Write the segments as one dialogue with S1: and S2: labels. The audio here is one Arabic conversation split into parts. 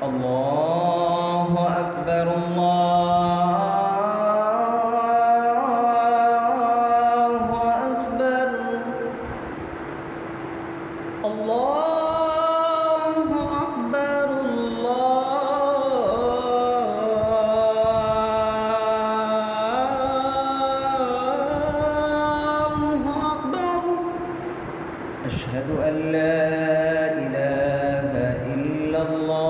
S1: الله أكبر الله أكبر الله أكبر الله أكبر أشهد أن لا إله إلا الله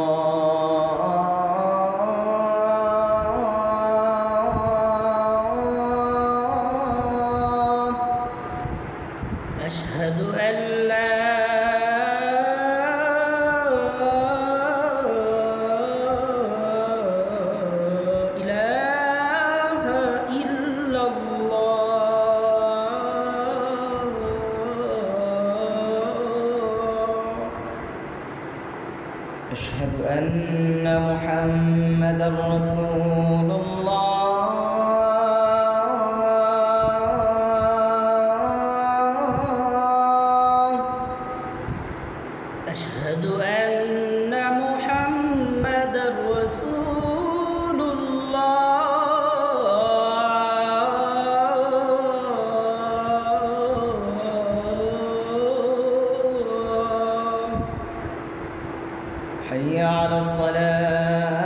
S1: أشهد أن لا إله إلا الله أشهد أن محمدًا رسول الله أشهد أن محمدًا رسول الله حي على الصلاة